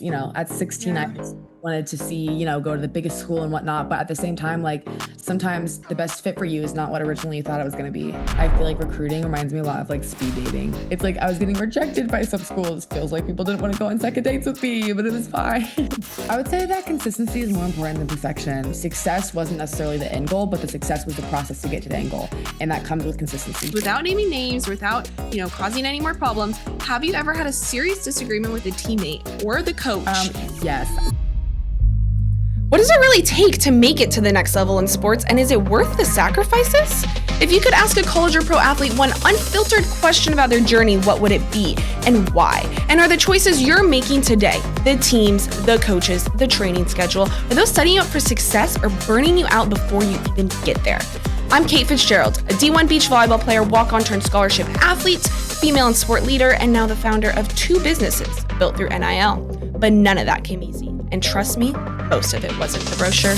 At 16, I Yeah. just wanted to see, go to the biggest school and whatnot. But at the same time, like sometimes the best fit for you is not what originally you thought it was going to be. I feel like recruiting reminds me a lot of like speed dating. It's like I was getting rejected by some schools. Feels like people didn't want to go on second dates with me, but it was fine. I would say that consistency is more important than perfection. Success wasn't necessarily the end goal, but the success was the process to get to the end goal. And that comes with consistency. Without naming names, without, causing any more problems, have you ever had a serious disagreement with a teammate or the coach? Yes. What does it really take to make it to the next level in sports, and is it worth the sacrifices? If you could ask a college or pro athlete one unfiltered question about their journey, what would it be and why? And are the choices you're making today, the teams, the coaches, the training schedule, are those setting you up for success or burning you out before you even get there? I'm Kate Fitzgerald, a D1 beach volleyball player, walk-on turned scholarship athlete, female and sport leader, and now the founder of 2 businesses built through NIL. But none of that came easy. And trust me, most of it wasn't the brochure.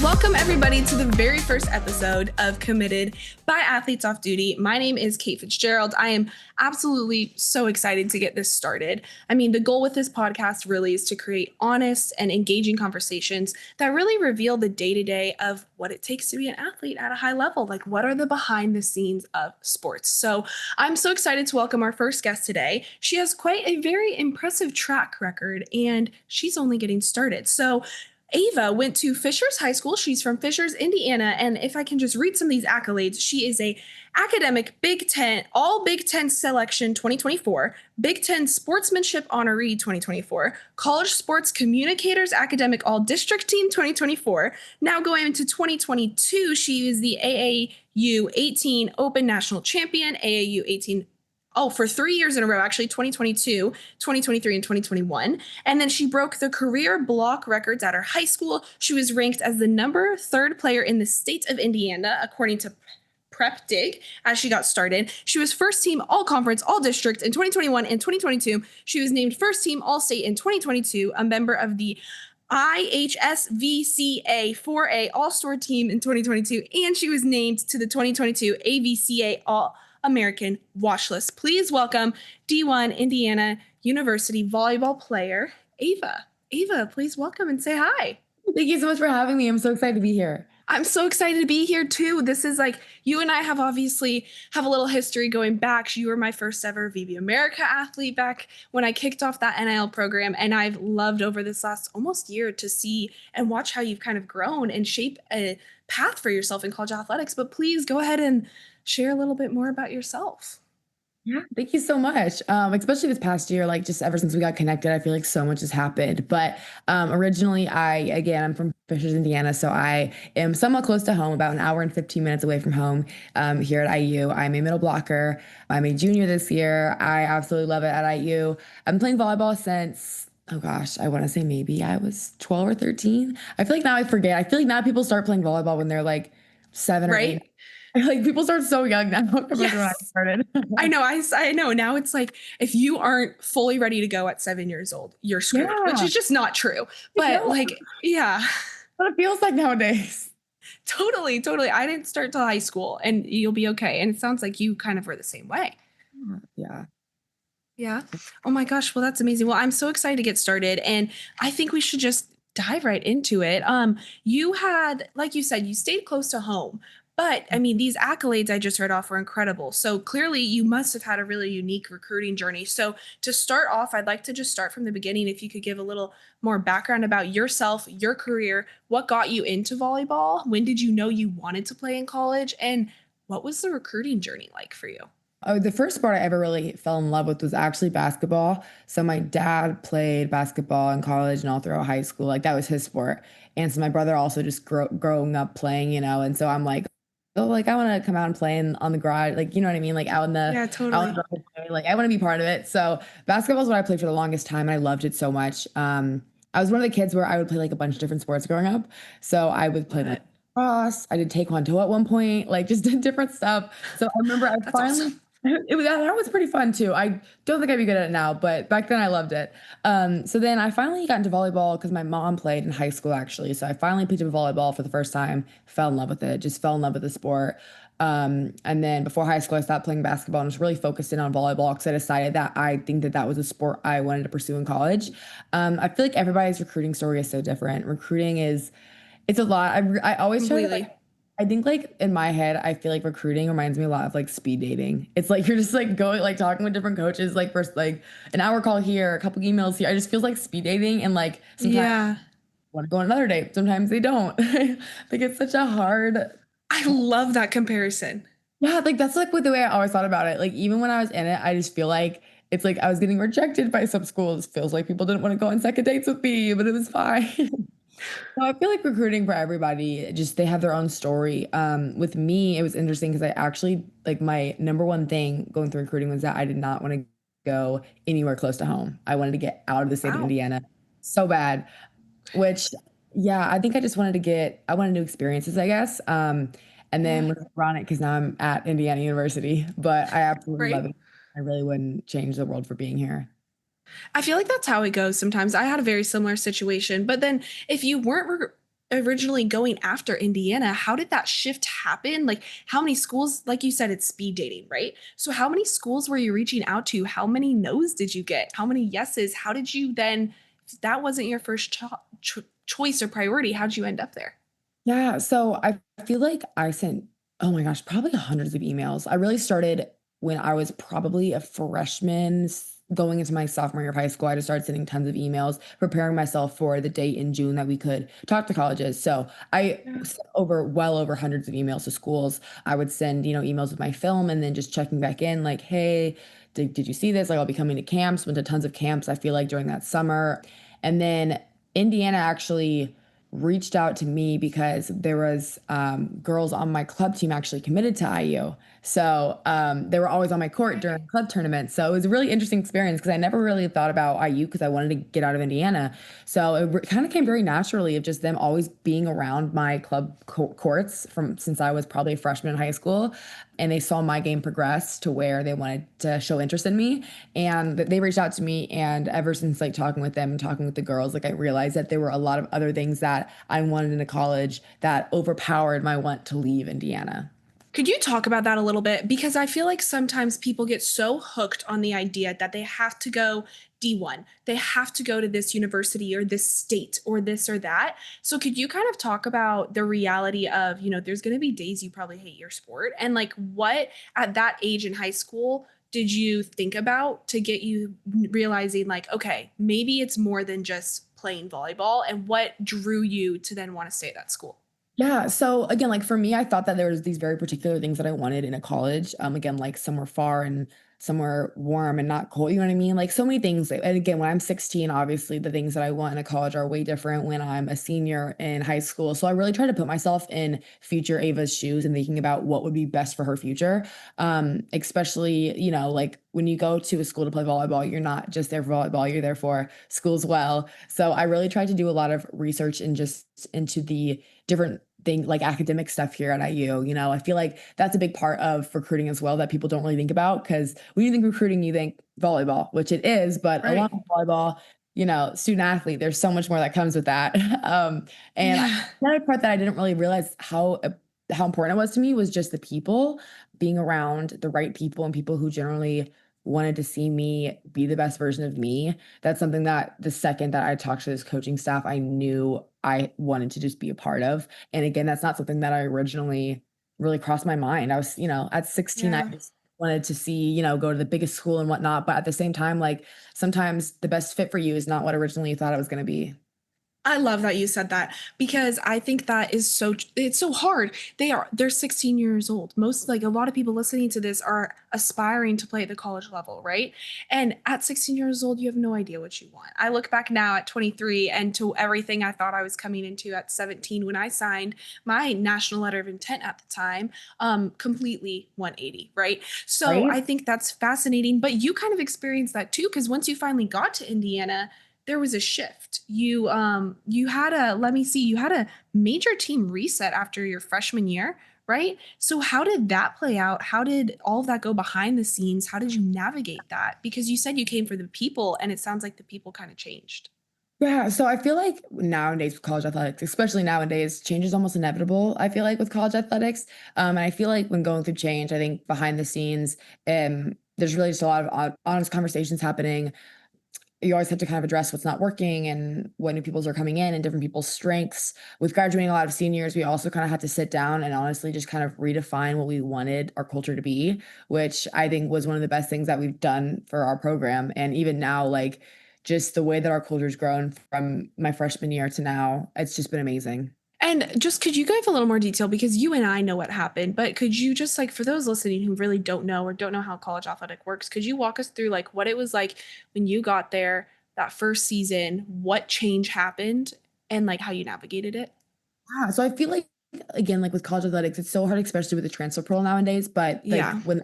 Welcome everybody to the very first episode of Committed by Athletes Off Duty. My name is Kate Fitzgerald. I am absolutely so excited to get this started. I mean, the goal with this podcast really is to create honest and engaging conversations that really reveal the day-to-day of what it takes to be an athlete at a high level. Like, what are the behind the scenes of sports? So I'm so excited to welcome our first guest today. She has quite a very impressive track record and she's only getting started. So Ava went to Fishers High School. She's from Fishers, Indiana. And if I can just read some of these accolades, she is a academic Big Ten, all Big Ten selection 2024, Big Ten sportsmanship honoree 2024, college sports communicators academic all district team 2024. Now going into 2022, she is the AAU 18 Open National Champion, AAU 18 for 3 years in a row, actually 2022, 2023, and 2021. And then she broke the career block records at her high school. She was ranked as the number 3rd player in the state of Indiana, according to Prep Dig, as she got started. She was first team all conference, all district in 2021 and 2022. She was named first team all state in 2022, a member of the IHSVCA 4A All-Star team in 2022, and she was named to the 2022 AVCA All-American watch list. Please welcome D1 Indiana University volleyball player, Ava. Ava, please welcome and say hi. Thank you so much for having me. I'm so excited to be here. I'm so excited to be here too. This is like, you and I have obviously have a little history going back. You were my first ever VB America athlete back when I kicked off that NIL program. And I've loved over this last almost year to see and watch how you've kind of grown and shape a path for yourself in college athletics. But please go ahead and share a little bit more about yourself. Yeah, thank you so much. Especially this past year, like just ever since we got connected, I feel like so much has happened. But originally, I'm from Fishers, Indiana, so I am somewhat close to home, about an hour and 15 minutes away from home here at IU. I'm a middle blocker. I'm a junior this year. I absolutely love it at IU. I've been playing volleyball since, oh gosh, I want to say maybe I was 12 or 13. I feel like now I forget. I feel like now people start playing volleyball when they're like 7 or 8. Like people start so young now compared to when I started. I know. I know. Now it's like if you aren't fully ready to go at 7 years old, you're screwed, which is just not true. But yeah. What it feels like nowadays. Totally. I didn't start till high school and you'll be okay. And it sounds like you kind of were the same way. Yeah. Yeah. Oh my gosh. Well, that's amazing. Well, I'm so excited to get started and I think we should just dive right into it. You had, like you said, you stayed close to home. But I mean, these accolades I just read off were incredible. So clearly you must have had a really unique recruiting journey. So to start off, I'd like to just start from the beginning. If you could give a little more background about yourself, your career, what got you into volleyball? When did you know you wanted to play in college? And what was the recruiting journey like for you? Oh, the first sport I ever really fell in love with was actually basketball. So my dad played basketball in college and all throughout high school. Like that was his sport. And so my brother also just growing up playing, and so I'm like, oh, like I want to come out and play on the garage, like you know what I mean, like out in the totally. like I want to be part of it. So basketball is what I played for the longest time, and I loved it so much. I was one of the kids where I would play like a bunch of different sports growing up. So I would play like cross. I did taekwondo at one point, like just did different stuff. So I remember I finally. Awesome. That was pretty fun too. I don't think I'd be good at it now, but back then I loved it. So then I finally got into volleyball because my mom played in high school actually. So I finally picked up volleyball for the first time, fell in love with it, just fell in love with the sport. And then before high school, I stopped playing basketball and was really focused in on volleyball because I decided that I think that that was a sport I wanted to pursue in college. I feel like everybody's recruiting story is so different. Recruiting is, it's a lot. I always try to like, Completely. I think like in my head, I feel like recruiting reminds me a lot of like speed dating. It's like you're just like going, like talking with different coaches, like first like an hour call here, a couple emails here. I just feels like speed dating and like sometimes Yeah. want to go on another date. Sometimes they don't. Like it's such a hard. I love that comparison. Yeah, like that's like what the way I always thought about it. Like even when I was in it, I just feel like it's like I was getting rejected by some schools. Feels like people didn't want to go on second dates with me, but it was fine. So I feel like recruiting for everybody, just they have their own story. With me, it was interesting because I actually like my number one thing going through recruiting was that I did not want to go anywhere close to home. I wanted to get out of the state of Wow. Indiana so bad. Which, yeah, I think I just wanted to I wanted new experiences, I guess. And then Yeah. was ironic because now I'm at Indiana University, but I absolutely love Right. it. I really wouldn't change the world for being here. I feel like that's how it goes sometimes. I had a very similar situation, but then if you weren't originally going after Indiana, how did that shift happen? Like, how many schools, like you said, it's speed dating, right? So, how many schools were you reaching out to? How many no's did you get? How many yeses? How did you then, if that wasn't your first choice or priority, how did you end up there? Yeah, so I feel like I sent, oh my gosh, probably hundreds of emails. I really started when I was probably a freshman going into my sophomore year of high school. I just started sending tons of emails, preparing myself for the date in June that we could talk to colleges. So I Yeah. sent well over hundreds of emails to schools. I would send, emails with my film and then just checking back in like, hey, did you see this? Like I'll be coming to camps, went to tons of camps, I feel like during that summer. And then Indiana actually reached out to me because there was girls on my club team actually committed to IU. So they were always on my court during club tournaments. So it was a really interesting experience because I never really thought about IU because I wanted to get out of Indiana. So it kind of came very naturally of just them always being around my club courts from since I was probably a freshman in high school. And they saw my game progress to where they wanted to show interest in me. And they reached out to me. And ever since like talking with them and talking with the girls, like I realized that there were a lot of other things that I wanted in a college that overpowered my want to leave Indiana. Could you talk about that a little bit? Because I feel like sometimes people get so hooked on the idea that they have to go D1, they have to go to this university or this state or this or that. So, could you kind of talk about the reality of, there's going to be days you probably hate your sport and like what at that age in high school did you think about to get you realizing, like, okay, maybe it's more than just playing volleyball, and what drew you to then want to stay at that school? Yeah. So again, like for me, I thought that there was these very particular things that I wanted in a college. Again, like somewhere far and somewhere warm and not cold. You know what I mean? Like so many things. And again, when I'm 16, obviously the things that I want in a college are way different when I'm a senior in high school. So I really try to put myself in future Ava's shoes and thinking about what would be best for her future. Especially, like when you go to a school to play volleyball, you're not just there for volleyball, you're there for school as well. So I really tried to do a lot of research and just into the different thing like academic stuff here at IU. I feel like that's a big part of recruiting as well that people don't really think about because when you think recruiting, you think volleyball, which it is, but along Right. with volleyball, student athlete, there's so much more that comes with that. And Yeah. another part that I didn't really realize how important it was to me was just the people being around the right people and people who generally wanted to see me be the best version of me. That's something that the second that I talked to this coaching staff, I knew I wanted to just be a part of. And again, that's not something that I originally really crossed my mind. I was, at 16, I Yeah. just wanted to see, go to the biggest school and whatnot. But at the same time, like sometimes the best fit for you is not what originally you thought it was going to be. I love that you said that because I think that is it's so hard. They're 16 years old. Most like a lot of people listening to this are aspiring to play at the college level, right? And at 16 years old, you have no idea what you want. I look back now at 23 and to everything I thought I was coming into at 17 when I signed my national letter of intent at the time, completely 180, right? So Right? I think that's fascinating, but you kind of experienced that too because once you finally got to Indiana, there was a shift. You had a let me see, you had a major team reset after your freshman year, right? So how did that play out? How did all of that go behind the scenes? How did you navigate that? Because you said you came for the people and it sounds like the people kind of changed. Yeah, so I feel like nowadays with college athletics, especially nowadays, change is almost inevitable. I feel like with college athletics, and I feel like when going through change, I think behind the scenes, there's really just a lot of honest conversations happening. You always have to kind of address what's not working and what new peoples are coming in and different people's strengths. With graduating a lot of seniors, we also kind of had to sit down and honestly just kind of redefine what we wanted our culture to be, which I think was one of the best things that we've done for our program. And even now, like just the way that our culture's grown from my freshman year to now, it's just been amazing. And just could you give a little more detail because you and I know what happened, but could you just like for those listening who really don't know or don't know how college athletic works, could you walk us through like what it was like when you got there that first season, what change happened and like how you navigated it? Yeah, so I feel like again, like with college athletics, it's so hard, especially with the transfer portal nowadays. But like Yeah. when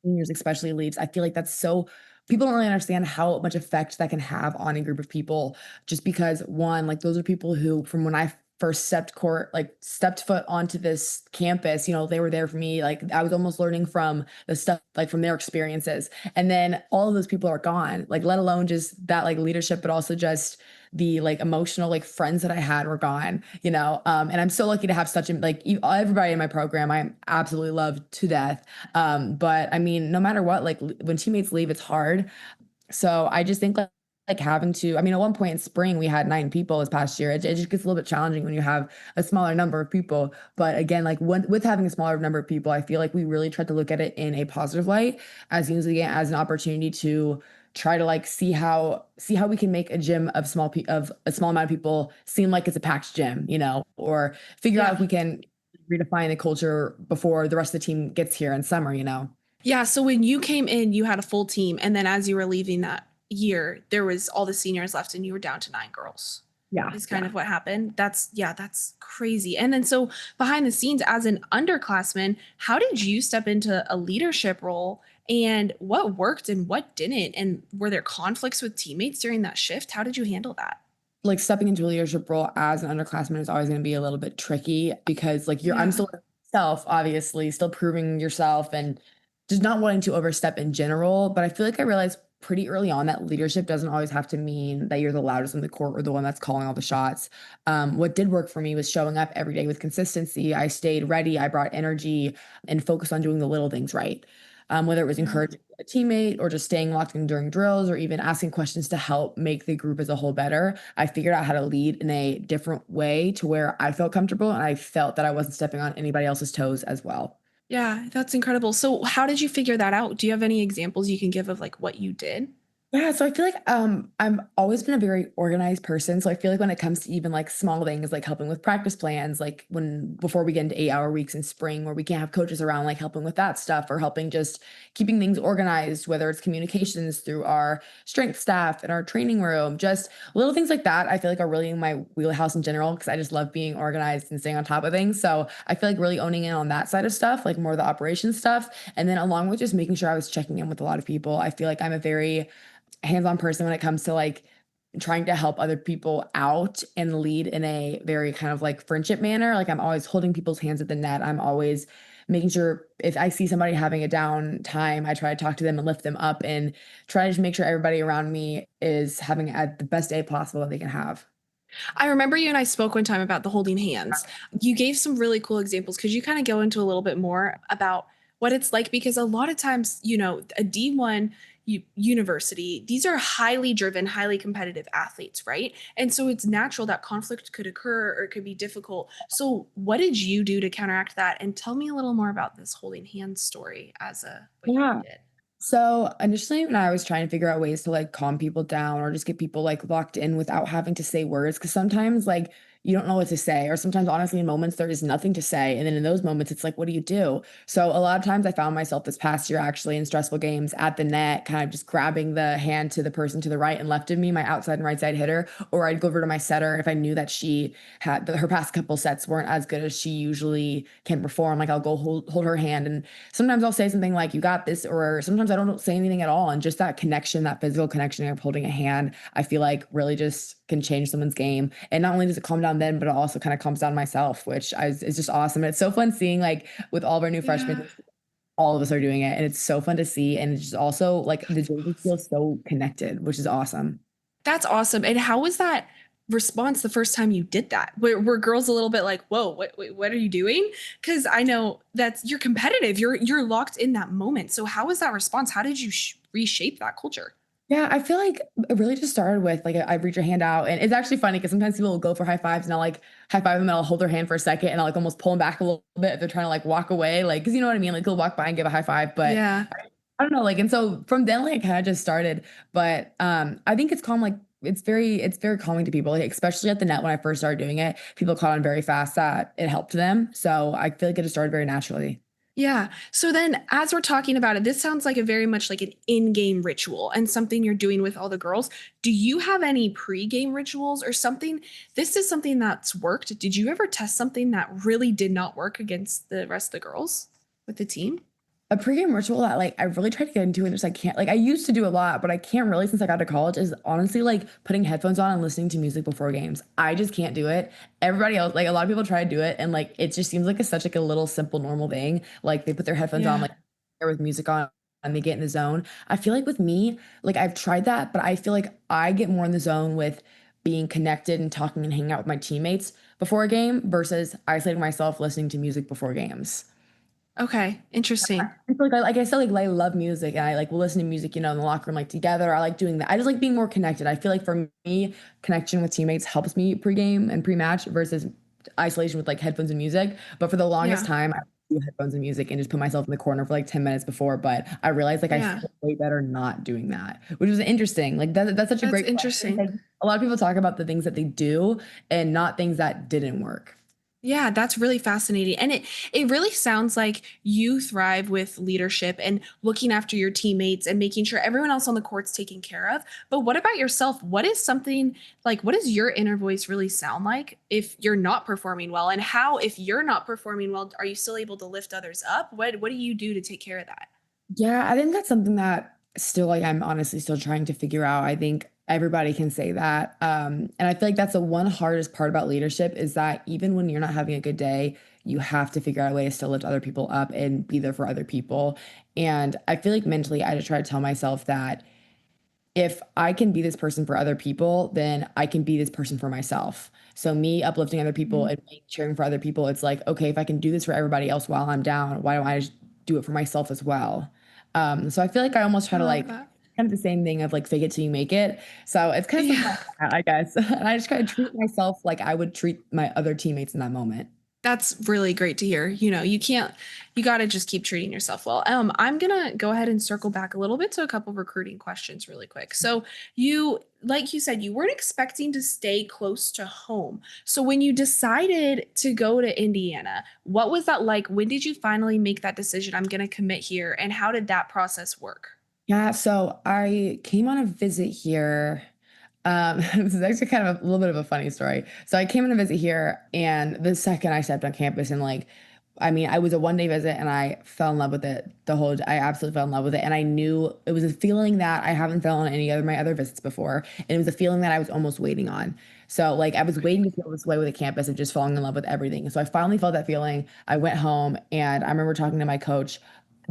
seniors especially leaves, I feel like that's so people don't really understand how much effect that can have on a group of people. Just because one, like those are people who, from when I first stepped foot onto this campus, they were there for me. Like I was almost learning from the stuff, like from their experiences. And then all of those people are gone. Like let alone just that like leadership, but also just the like emotional like friends that I had were gone. And I'm so lucky to have such a like everybody in my program I absolutely love to death. But I mean, no matter what, like when teammates leave, it's hard. So I just think like having to, I mean, at one point in spring, we had 9 people this past year. It just gets a little bit challenging when you have a smaller number of people. But again, like with having a smaller number of people, I feel like we really tried to look at it in a positive light as using it as an opportunity to try to like see how we can make a gym of a small amount of people seem like it's a packed gym, or figure out Yeah. if we can redefine the culture before the rest of the team gets here in summer. Yeah, so when you came in, you had a full team, and then as you were leaving that year, there was all the seniors left and you were down to 9 girls. Yeah, Is kind yeah. of what happened. That's yeah, that's crazy. And then so behind the scenes as an underclassman, how did you step into a leadership role and what worked and what didn't? And were there conflicts with teammates during that shift? How did you handle that? Like stepping into a leadership role as an underclassman is always going to be a little bit tricky because like I'm Yeah. still self, obviously, still proving yourself and just not wanting to overstep in general. But I feel like I realized pretty early on that leadership doesn't always have to mean that you're the loudest in the court or the one that's calling all the shots. What did work for me was showing up every day with consistency. I stayed ready, I brought energy and focused on doing the little things right. Whether it was Yeah. encouraging a teammate or just staying locked in during drills or even asking questions to help make the group as a whole better. I figured out how to lead in a different way to where I felt comfortable and I felt that I wasn't stepping on anybody else's toes as well. Yeah, that's incredible. So how did you figure that out? Do you have any examples you can give of like what you did? Yeah, so I feel like I'm always been a very organized person. So I feel like when it comes to even like small things like helping with practice plans, like when before we get into 8-hour weeks in spring where we can't have coaches around, like helping with that stuff or helping just keeping things organized, whether it's communications through our strength staff and our training room, just little things like that, I feel like are really in my wheelhouse in general because I just love being organized and staying on top of things. So I feel like really owning in on that side of stuff, like more of the operations stuff. And then along with just making sure I was checking in with a lot of people, I feel like I'm a very hands-on person when it comes to like trying to help other people out and lead in a very kind of like friendship manner. Like I'm always holding people's hands at the net. I'm always making sure if I see somebody having a down time, I try to talk to them and lift them up and try to just make sure everybody around me is having the best day possible that they can have. I remember you and I spoke one time about the holding hands. You gave some really cool examples. Could you kind of go into a little bit more about what it's like? Because a lot of times, a D1 university, these are highly driven, highly competitive athletes, right? And so it's natural that conflict could occur or it could be difficult. So, what did you do to counteract that? And tell me a little more about this holding hands story as a what you Yeah. did. So initially, when I was trying to figure out ways to like calm people down or just get people like locked in without having to say words, because sometimes like you don't know what to say, or sometimes honestly, in moments there is nothing to say. And then in those moments, it's like, what do you do? So a lot of times I found myself this past year actually in stressful games at the net, kind of just grabbing the hand to the person to the right and left of me, my outside and right side hitter, or I'd go over to my setter if I knew that she had her past couple sets weren't as good as she usually can perform. Like I'll go hold her hand and sometimes I'll say something like, you got this, or sometimes I don't say anything at all. And just that connection, that physical connection of holding a hand, I feel like really just can change someone's game. And not only does it calm down them, but it also kind of calms down myself, which is just awesome. And it's so fun seeing like with all of our new Yeah. freshmen, all of us are doing it. And it's so fun to see. And it's just also like the gym just feels so connected, which is awesome. That's awesome. And how was that response the first time you did that? Were girls a little bit like, "Whoa, what are you doing?" Because I know that's you're competitive. You're locked in that moment. So how was that response? How did you reshape that culture? Yeah, I feel like it really just started with like I reach your hand out, and it's actually funny because sometimes people will go for high fives, and I'll like high five them, and I'll hold their hand for a second, and I'll like almost pull them back a little bit if they're trying to like walk away, like because you know what I mean, like they'll walk by and give a high five, but Yeah. I don't know, like, and so from then, like, it kind of just started, but I think it's calm, like it's very calming to people, like, especially at the net when I first started doing it. People caught on very fast that it helped them, so I feel like it just started very naturally. Yeah. So then as we're talking about it, this sounds like a very much like an in-game ritual and something you're doing with all the girls. Do you have any pre-game rituals or something? This is something that's worked. Did you ever test something that really did not work against the rest of the girls with the team? A pregame ritual that, like, I really tried to get into and just, I can't like, I used to do a lot, but I can't really since I got to college is honestly, like, putting headphones on and listening to music before games. I just can't do it. Everybody else like, a lot of people try to do it, and, like, it just seems like it's such, like, a little simple, normal thing. Like, they put their headphones on, Yeah. like, or with music on, and they get in the zone. I feel like with me, like, I've tried that, but I feel like I get more in the zone with being connected and talking and hanging out with my teammates before a game versus isolating myself listening to music before games. Okay. Interesting. I feel like I said, like, I love music and I like will listen to music, in the locker room, like together. I like doing that. I just like being more connected. I feel like for me, connection with teammates helps me pregame and pre-match versus isolation with like headphones and music. But for the longest Yeah. time, I would do headphones and music and just put myself in the corner for like 10 minutes before. But I realized like I Yeah. feel way better not doing that, which was interesting. Like that's such a That's great question. interesting. 'Cause a lot of people talk about the things that they do and not things that didn't work. Yeah, that's really fascinating. And it really sounds like you thrive with leadership and looking after your teammates and making sure everyone else on the court's taken care of. But what about yourself? What is something like what does your inner voice really sound like if you're not performing well? And how if you're not performing well, are you still able to lift others up? What do you do to take care of that? Yeah, I think that's something that still, like, I'm honestly still trying to figure out. I think everybody can say that. And I feel like that's the one hardest part about leadership is that even when you're not having a good day, you have to figure out a way to still lift other people up and be there for other people. And I feel like mentally, I just try to tell myself that if I can be this person for other people, then I can be this person for myself. So me uplifting other people Mhm. and me cheering for other people, it's like, okay, if I can do this for everybody else while I'm down, why don't I just do it for myself as well? So I feel like I almost try I to love like that. kind of the same thing of like fake it till you make it. So it's kind of something Yeah. like that, I guess. And I just kind of treat myself like I would treat my other teammates in that moment. That's really great to hear. You can't, you got to just keep treating yourself well. I'm going to go ahead and circle back a little bit to a couple recruiting questions really quick. So, like you said, you weren't expecting to stay close to home. So, when you decided to go to Indiana, what was that like? When did you finally make that decision? I'm going to commit here. And how did that process work? Yeah, so I came on a visit here. This is actually kind of a little bit of a funny story. So I came on a visit here, and the second I stepped on campus, and like, I mean, I was a 1 day visit, and I fell in love with it. I absolutely fell in love with it, and I knew it was a feeling that I haven't felt on any other my other visits before, and it was a feeling that I was almost waiting on. So like, I was waiting to feel this way with a campus of just falling in love with everything. So I finally felt that feeling. I went home, and I remember talking to my coach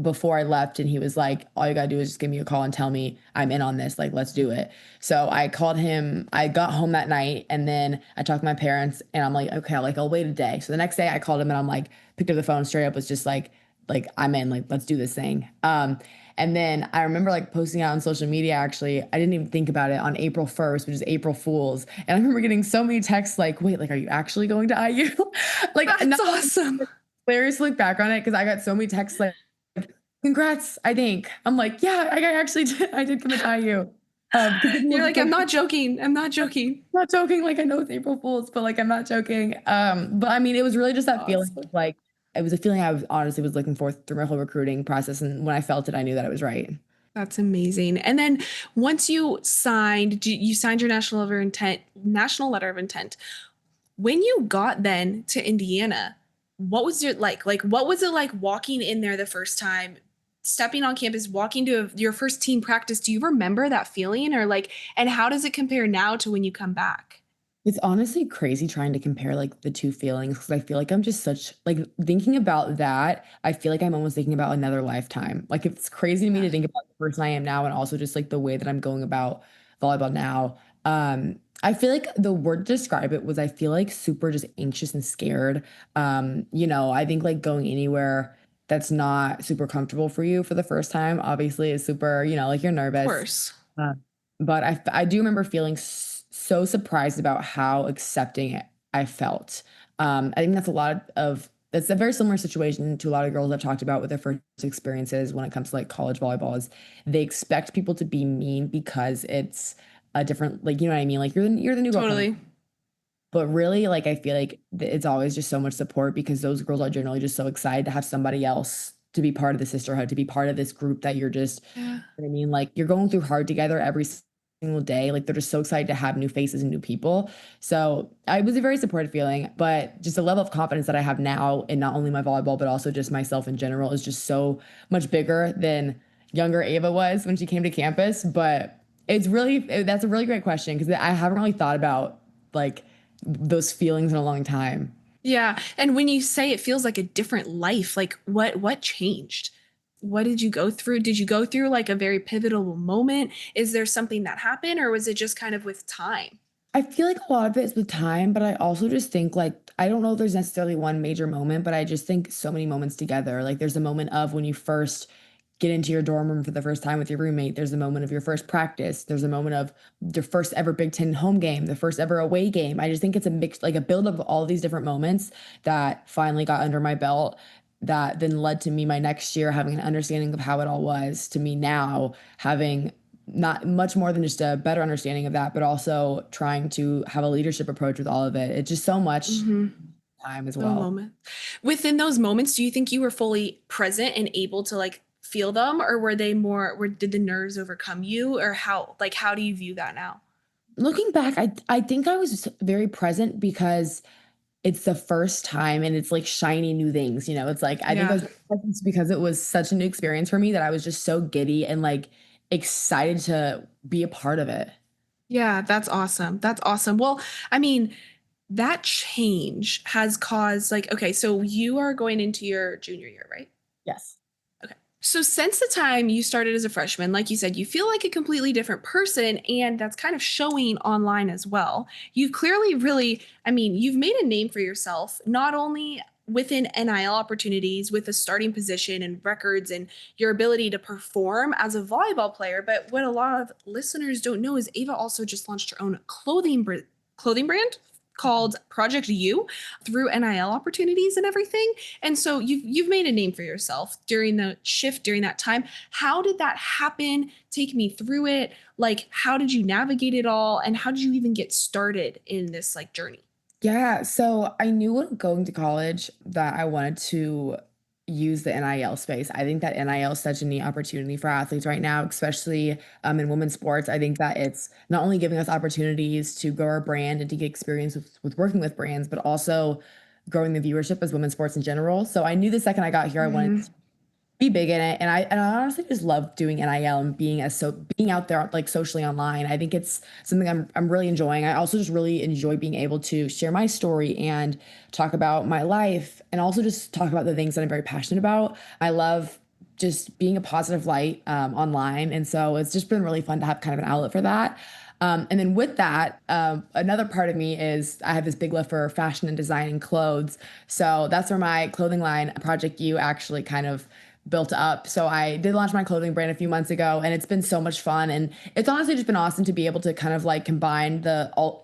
before I left, and he was like, all you gotta do is just give me a call and tell me I'm in on this. Like, let's do it. So I called him. I got home that night, and then I talked to my parents, and I'm like, okay, like I'll wait a day. So the next day I called him, and I'm like, picked up the phone straight up, was just like I'm in, like let's do this thing. And then I remember like posting out on social media. Actually, I didn't even think about it on April 1st, which is April Fools, and I remember getting so many texts like, wait, like are you actually going to IU? Like That's not awesome. hilarious to look back on it because I got so many texts like, congrats, I think. I'm like, yeah, I actually did. I did commit to IU. Because people You're were like, just I'm like, not joking. I'm not joking. not joking. Like I know it's April Fools, but like I'm not joking. But I mean, it was really just that feeling Awesome. of like it was a feeling I was honestly was looking for through my whole recruiting process, and when I felt it, I knew that it was right. That's amazing. And then once you signed your national letter of intent. When you got then to Indiana, what was your like what was it like walking in there the first time, stepping on campus, walking to your first team practice? Do you remember that feeling or like and how does it compare now to when you come back? It's honestly crazy trying to compare like the two feelings because I feel like I'm just such like thinking about that. I feel like I'm almost thinking about another lifetime. Like it's crazy to me Yeah. to think about the person I am now and also just like the way that I'm going about volleyball now. I feel like the word to describe it was I feel like super just anxious and scared. I think like going anywhere that's not super comfortable for you for the first time obviously is super, like you're Of nervous. course. Uh, but I do remember feeling so surprised about how accepting I felt. I think that's a very similar situation to a lot of girls I've talked about with their first experiences when it comes to like college volleyball is they expect people to be mean because it's a different, like, you know what I mean? Like you're the new girl coming, Totally. but really like I feel like it's always just so much support because those girls are generally just so excited to have somebody else to be part of the sisterhood, to be part of this group that you're just, Yeah. you know what I mean, like you're going through hard together every single day. Like they're just so excited to have new faces and new people. So I was a very supportive feeling, but just the level of confidence that I have now in not only my volleyball, but also just myself in general is just so much bigger than younger Ava was when she came to campus. But that's a really great question because I haven't really thought about like those feelings in a long time. Yeah. And when you say it feels like a different life, like what changed? What did you go through? Did you go through like a very pivotal moment? Is there something that happened or was it just kind of with time? I feel like a lot of it is with time, but I also just think like I don't know if there's necessarily one major moment, but I just think so many moments together. Like there's a moment of when you first get into your dorm room for the first time with your roommate. There's a moment of your first practice. There's a moment of your first ever Big Ten home game, the first ever away game. I just think it's a mix, like a build of all these different moments that finally got under my belt that then led to me my next year having an understanding of how it all was to me now having not much more than just a better understanding of that, but also trying to have a leadership approach with all of it. It's just so much Mm-hmm. time as The well. moment. Within those moments, do you think you were fully present and able to like feel them or were they more where did the nerves overcome you or how do you view that now? Looking back, I think I was very present because it's the first time and it's like shiny new things. It's like I think I Yeah. was present because it was such a new experience for me that I was just so giddy and like excited to be a part of it. Yeah, that's awesome. That's awesome. Well, I mean, that change has caused like okay, so you are going into your junior year, right? Yes. Okay. So since the time you started as a freshman, like you said, you feel like a completely different person, and that's kind of showing online as well. You've clearly really, I mean, you've made a name for yourself, not only within NIL opportunities with a starting position and records and your ability to perform as a volleyball player, but what a lot of listeners don't know is Ava also just launched her own clothing brand called Project U through NIL opportunities and everything. And so you've made a name for yourself during the shift during that time. How did that happen? Take me through it. Like how did you navigate it all and how did you even get started in this like journey? Yeah, so I knew when going to college that I wanted to use the NIL space. I think that NIL is such a neat opportunity for athletes right now, especially in women's sports. I think that it's not only giving us opportunities to grow our brand and to get experience with working with brands, but also growing the viewership as women's sports in general. So I knew the second I got here, I wanted Mm-hmm. to be big in it, and I honestly just love doing NIL and being out there like socially online. I think it's something I'm really enjoying. I also just really enjoy being able to share my story and talk about my life, and also just talk about the things that I'm very passionate about. I love just being a positive light online, and so it's just been really fun to have kind of an outlet for that. And then with that, another part of me is I have this big love for fashion and design and clothes. So that's where my clothing line, Project U, actually kind of built up. So I did launch my clothing brand a few months ago and it's been so much fun and it's honestly just been awesome to be able to kind of like combine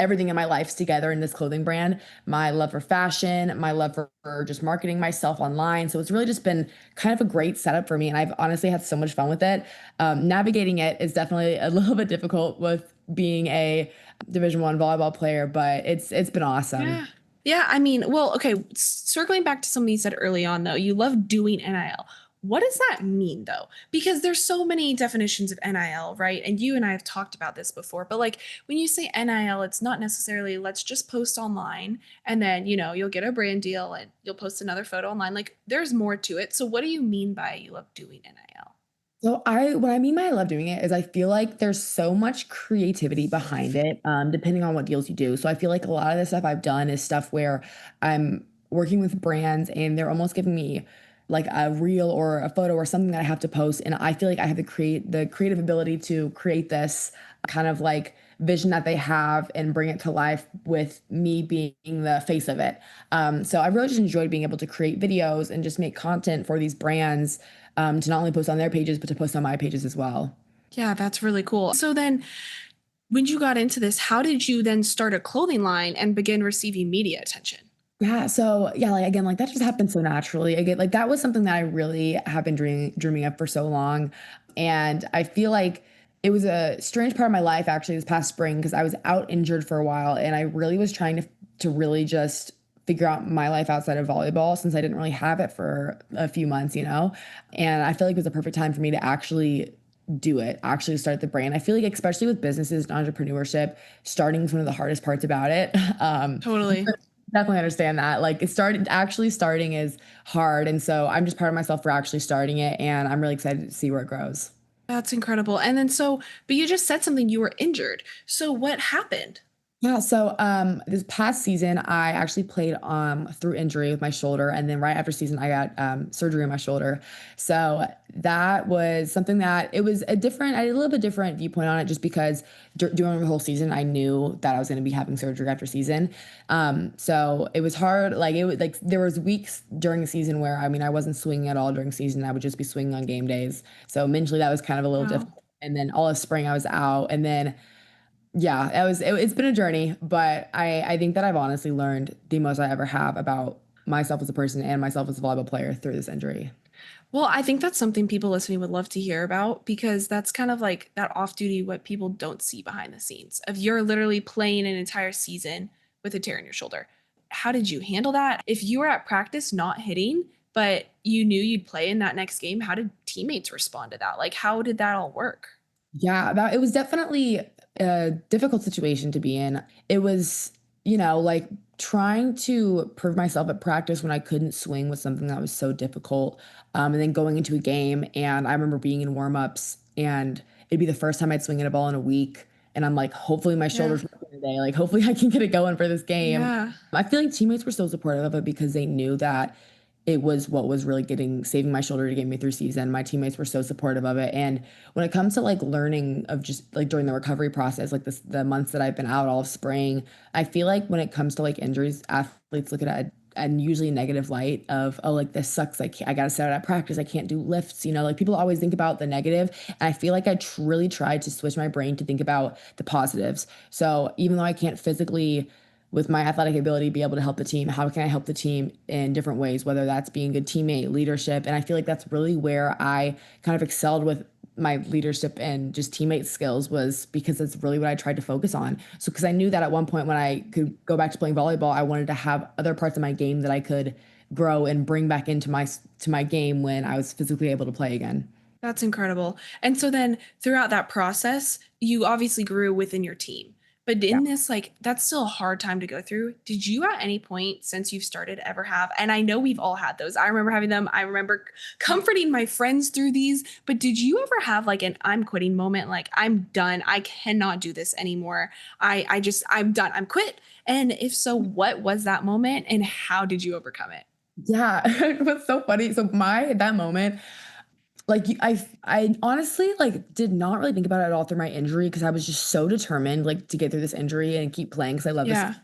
everything in my life together in this clothing brand. My love for fashion, my love for just marketing myself online. So it's really just been kind of a great setup for me and I've honestly had so much fun with it. Navigating it is definitely a little bit difficult with being a Division 1 volleyball player, but it's been awesome. Yeah. Yeah, I mean, well, okay, circling back to something you said early on though, you love doing NIL. What does that mean though? Because there's so many definitions of NIL, right? And you and I have talked about this before, but like when you say NIL, it's not necessarily let's just post online and then, you'll get a brand deal and you'll post another photo online. Like there's more to it. So what do you mean by you love doing NIL? So what I mean by I love doing it is I feel like there's so much creativity behind it, depending on what deals you do. So I feel like a lot of the stuff I've done is stuff where I'm working with brands and they're almost giving me like a reel or a photo or something that I have to post, and I feel like I have the creative ability to create this kind of like vision that they have and bring it to life with me being the face of it. So I really just enjoyed being able to create videos and just make content for these brands, to not only post on their pages, but to post on my pages as well. Yeah, that's really cool. So then when you got into this, how did you then start a clothing line and begin receiving media attention? Yeah, so yeah, like again, like that just happened so naturally. Again, like that was something that I really have been dreaming of for so long. And I feel like it was a strange part of my life actually this past spring because I was out injured for a while and I really was trying to really just figure out my life outside of volleyball since I didn't really have it for a few months, you know? And I feel like it was the perfect time for me to actually do it, actually start the brand. I feel like especially with businesses and entrepreneurship, starting is one of the hardest parts about it. Totally. Definitely understand that. Like actually starting is hard. And so I'm just proud of myself for actually starting it. And I'm really excited to see where it grows. That's incredible. And then but you just said something, you were injured. So what happened? Yeah, so this past season I actually played through injury with my shoulder and then right after season I got surgery on my shoulder. So that was something that it was I had a little bit different viewpoint on it just because during the whole season I knew that I was going to be having surgery after season. So it was hard, like it was like there was weeks during the season where I mean I wasn't swinging at all during season. I would just be swinging on game days. So mentally that was kind of a little Wow. difficult. And then all of spring I was out and then yeah, it's been a journey, but I think that I've honestly learned the most I ever have about myself as a person and myself as a volleyball player through this injury. Well, I think that's something people listening would love to hear about because that's kind of like that off duty, what people don't see behind the scenes of you're literally playing an entire season with a tear in your shoulder. How did you handle that? If you were at practice not hitting, but you knew you'd play in that next game, how did teammates respond to that? Like, how did that all work? Yeah, that it was definitely a difficult situation to be in. It was, you know, like trying to prove myself at practice when I couldn't swing was something that was so difficult. And then going into a game, and I remember being in warmups, and it'd be the first time I'd swing at a ball in a week. And I'm like, hopefully my Yeah. shoulder's working today. Like, hopefully I can get it going for this game. Yeah. I feel like teammates were so supportive of it because they knew that it was what was really saving my shoulder to get me through season. My teammates were so supportive of it. And when it comes to like learning of just like during the recovery process, like the months that I've been out all of spring, I feel like when it comes to like injuries, athletes look at it and usually negative light of, oh, like this sucks. I got to set out at practice. I can't do lifts. You know, like people always think about the negative. And I feel like I really tried to switch my brain to think about the positives. So even though I can't physically with my athletic ability be able to help the team, how can I help the team in different ways, whether that's being a good teammate, leadership. And I feel like that's really where I kind of excelled with my leadership and just teammate skills was because that's really what I tried to focus on. So because I knew that at one point when I could go back to playing volleyball, I wanted to have other parts of my game that I could grow and bring back into my game when I was physically able to play again. That's incredible. And so then throughout that process, you obviously grew within your team. But in this, like, that's still a hard time to go through. Did you at any point since you've started ever have, and I know we've all had those. I remember having them. I remember comforting my friends through these. But did you ever have like an I'm quitting moment? Like, I'm done. I cannot do this anymore. I'm done. I'm quit. And if so, what was that moment and how did you overcome it? Yeah, it was so funny. So that moment, like I honestly like did not really think about it at all through my injury because I was just so determined like to get through this injury and keep playing because I love this. Yeah.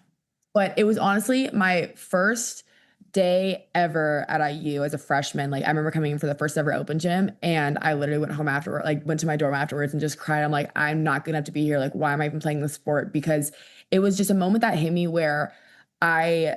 But it was honestly my first day ever at IU as a freshman. Like I remember coming in for the first ever open gym and I literally went home afterward, like went to my dorm afterwards and just cried. I'm like, I'm not gonna have to be here. Like, why am I even playing this sport? Because it was just a moment that hit me where I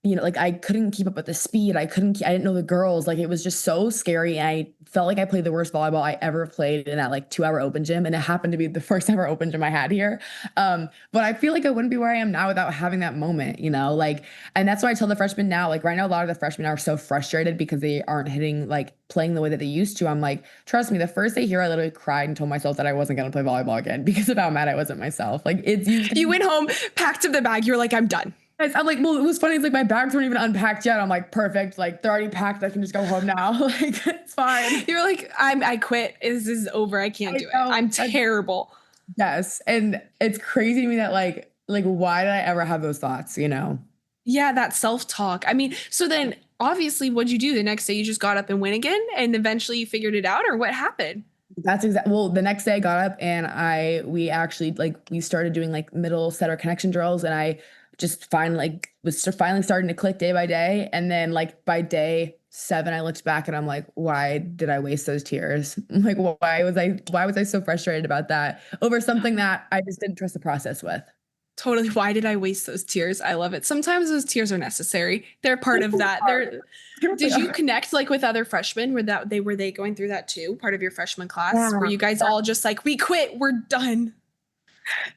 like I couldn't keep up with the speed. I didn't know the girls. Like it was just so scary. And I felt like I played the worst volleyball I ever played in that like 2 hour open gym. And it happened to be the first ever open gym I had here. But I feel like I wouldn't be where I am now without having that moment, like, and that's why I tell the freshmen now, like right now, a lot of the freshmen are so frustrated because they aren't hitting, like playing the way that they used to. I'm like, trust me, the first day here, I literally cried and told myself that I wasn't going to play volleyball again because of how mad I was at myself. Like it's You went home, packed up the bag. You're like, I'm done. I'm like, well, it was funny. It's like my bags weren't even unpacked yet. I'm like, perfect. Like they're already packed. I can just go home now. Like it's fine. You're like, I quit. This is over. I can't do it. know. I'm terrible. Yes, and it's crazy to me that like why did I ever have those thoughts? Yeah, that self-talk. I mean, so then obviously what'd you do the next day? You just got up and went again and eventually you figured it out or what happened? That's exactly. Well, the next day I got up and we actually like we started doing like middle setter connection drills, and I just finally like finally starting to click day by day. And then like by day 7, I looked back and I'm like, why did I waste those tears? Like, why was I so frustrated about that over something that I just didn't trust the process with? Totally. Why did I waste those tears? I love it. Sometimes those tears are necessary. They're part of that. They Did you are. connect like with other freshmen? Were they going through that too? Part of your freshman class? Were Yeah. you guys all just like, we quit, we're done?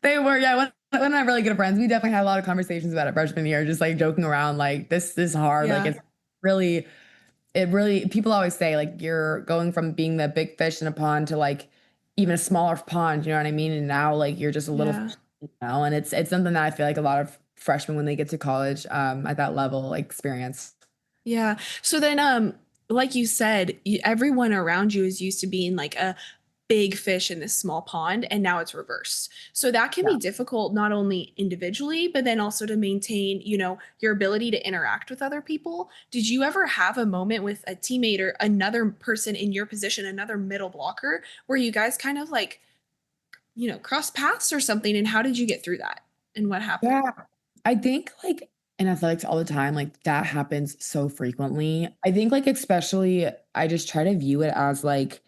They were, yeah. When I'm really good friends, we definitely had a lot of conversations about it freshman year, just like joking around, like this is hard. Like Yeah. really, it really. People always say like you're going from being the big fish in a pond to like even a smaller pond. You know what I mean? And now like you're just a little, Yeah. and it's something that I feel like a lot of freshmen when they get to college, at that level, like experience. Yeah. So then, like you said, everyone around you is used to being like a big fish in this small pond, and now it's reversed. So that can Yeah. be difficult not only individually, but then also to maintain, your ability to interact with other people. Did you ever have a moment with a teammate or another person in your position, another middle blocker, where you guys kind of like, cross paths or something? And how did you get through that? And what happened? Yeah. I think like in athletics all the time, like that happens so frequently. I think like especially I just try to view it as like,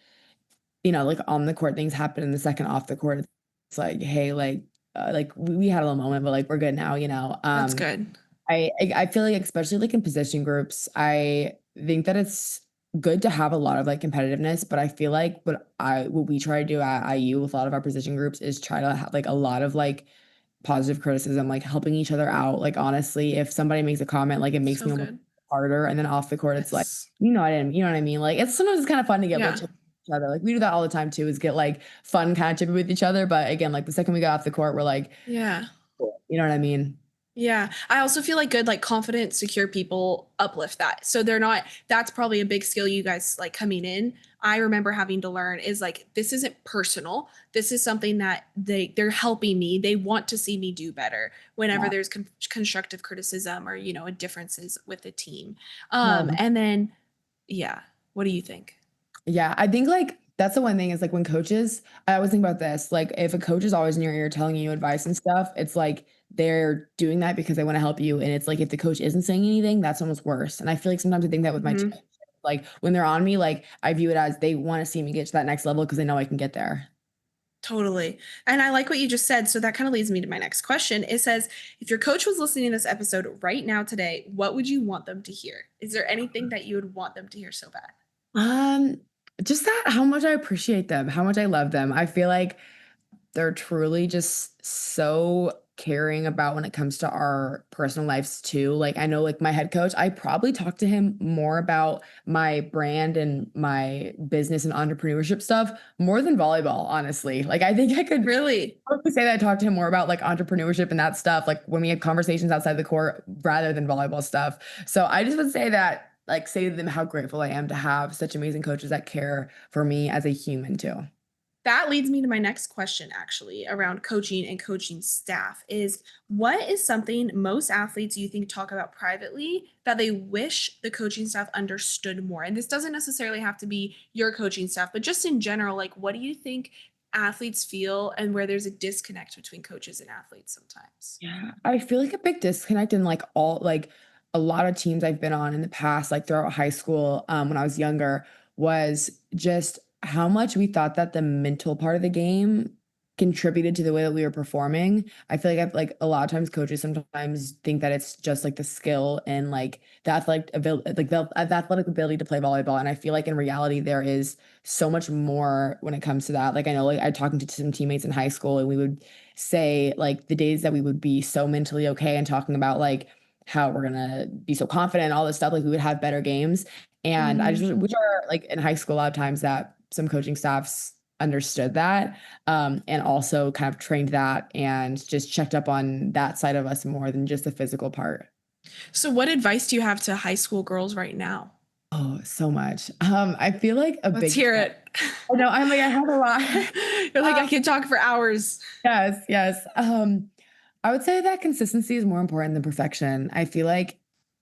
like on the court things happen in the second off the court. It's like, hey, like we had a little moment, but like we're good now, you know. That's good. I feel like especially like in position groups, I think that it's good to have a lot of like competitiveness, but I feel like what we try to do at IU with a lot of our position groups is try to have like a lot of like positive criticism, like helping each other out. Like honestly, if somebody makes a comment, like it makes So me almost good. harder. And then off the court, it's like, Yes. you know what I mean? Like it's sometimes it's kind of fun to get like Yeah. chippy with each other. Like we do that all the time too, is get like fun kind of chippy with each other. But again, like the second we got off the court, we're like, Yeah. cool. You know what I mean? Yeah. I also feel like good, like confident, secure people uplift that. So that's probably a big skill you guys like coming in. I remember having to learn is like, this isn't personal. This is something that they're helping me. They want to see me do better whenever Yeah. there's constructive criticism or, differences with the team. No, And then, yeah. What do you think? yeah, I think like that's the one thing is like when coaches, I always think about this, like if a coach is always in your ear telling you advice and stuff, it's like they're doing that because they want to help you. And it's like if the coach isn't saying anything, that's almost worse. And I feel like sometimes I think that with my Mhm. team, like when they're on me, like I view it as they want to see me get to that next level because they know I can get there. Totally. And I like what you just said. So that kind of leads me to my next question. It says, if your coach was listening to this episode right now today, what would you want them to hear? Is there anything that you would want them to hear so bad? Um, just that how much I appreciate them, how much I love them. I feel like they're truly just so caring about when it comes to our personal lives too. Like I know like my head coach, I probably talk to him more about my brand and my business and entrepreneurship stuff more than volleyball, honestly. Like I think I could Really? probably say that I talk to him more about like entrepreneurship and that stuff, like when we had conversations outside the court rather than volleyball stuff. So I just would say that like say to them how grateful I am to have such amazing coaches that care for me as a human too. That leads me to my next question, actually, around coaching and coaching staff is what is something most athletes you think talk about privately that they wish the coaching staff understood more? And this doesn't necessarily have to be your coaching staff, but just in general, like what do you think athletes feel and where there's a disconnect between coaches and athletes sometimes? Yeah, I feel like a big disconnect in like all like a lot of teams I've been on in the past, like throughout high school, when I was younger, was just how much we thought that the mental part of the game contributed to the way that we were performing. I feel like a lot of times coaches sometimes think that it's just like the skill and like the athletic ability, like the athletic ability to play volleyball. And I feel like in reality there is so much more when it comes to that. Like I know like I talking to some teammates in high school and we would say like the days that we would be so mentally okay and talking about like how we're gonna be so confident and all this stuff, like we would have better games. And I Mhm. just which are like in high school a lot of times that some coaching staffs understood that, and also kind of trained that and just checked up on that side of us more than just the physical part. So, what advice do you have to high school girls right now? Oh, so much. I feel like a Let's big hear it. I know I'm like I have a lot. You're like, I can talk for hours. Yes, yes. I would say that consistency is more important than perfection. I feel like